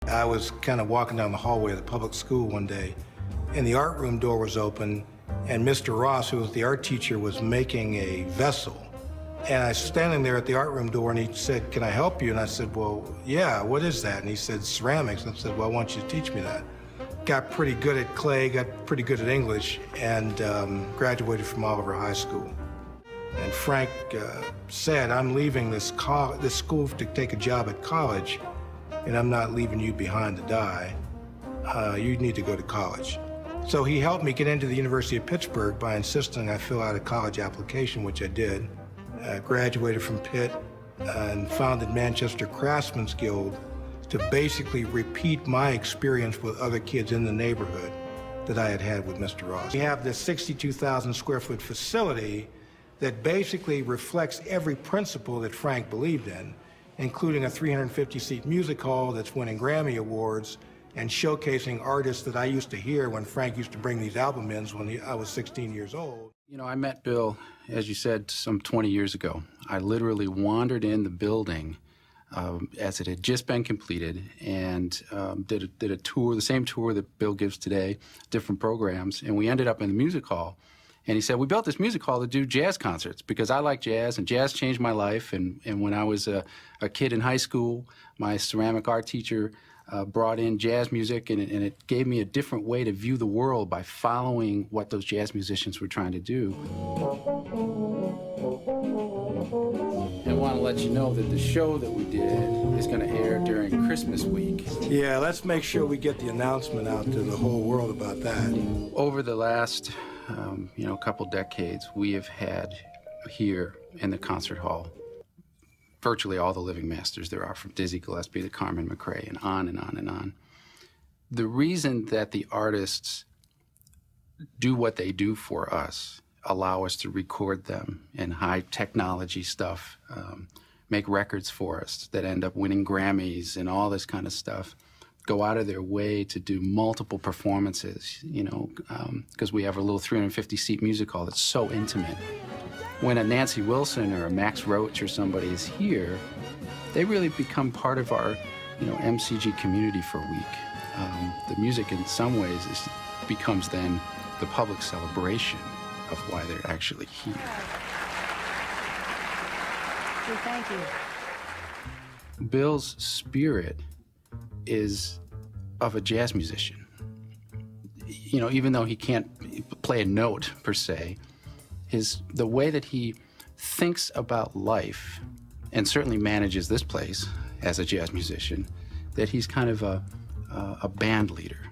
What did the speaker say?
I was kind of walking down the hallway of the public school one day, and the art room door was open, and Mr. Ross, who was the art teacher, was making a vessel. And I was standing there at the art room door, and he said, "Can I help you?" And I said, "Well, yeah, what is that?" And he said, "Ceramics." And I said, "Well, I want you to teach me that." Got pretty good at clay, got pretty good at English, and graduated from Oliver High School. And Frank said, "I'm leaving this school to take a job at college, and I'm not leaving you behind to die. You need to go to college." So he helped me get into the University of Pittsburgh by insisting I fill out a college application, which I did. Graduated from Pitt and founded Manchester Craftsmen's Guild to basically repeat my experience with other kids in the neighborhood that I had had with Mr. Ross. We have this 62,000 square foot facility that basically reflects every principle that Frank believed in, including a 350-seat music hall that's winning Grammy Awards and showcasing artists that I used to hear when Frank used to bring these album ins when I was 16 years old. You know, I met Bill, as you said, some 20 years ago. I literally wandered in the building as it had just been completed and did a tour, the same tour that Bill gives today, different programs, and we ended up in the music hall. And he said, "We built this music hall to do jazz concerts because I like jazz, and jazz changed my life. And when I was a kid in high school, my ceramic art teacher brought in jazz music, and it gave me a different way to view the world by following what those jazz musicians were trying to do." And I want to let you know that the show that we did is going to air during Christmas week. Yeah, let's make sure we get the announcement out to the whole world about that. Over the last couple decades, we have had here in the concert hall virtually all the living masters there are, from Dizzy Gillespie to Carmen McRae, and on and on and on. The reason that the artists do what they do for us, allow us to record them in high technology stuff, make records for us that end up winning Grammys and all this kind of stuff, go out of their way to do multiple performances, because we have a little 350-seat music hall that's so intimate. When a Nancy Wilson or a Max Roach or somebody is here, they really become part of our, MCG community for a week. The music, in some ways, becomes then the public celebration of why they're actually here. Well, thank you. Bill's spirit is of a jazz musician. Even though he can't play a note per se, the way that he thinks about life, and certainly manages this place as a jazz musician, that he's kind of a band leader.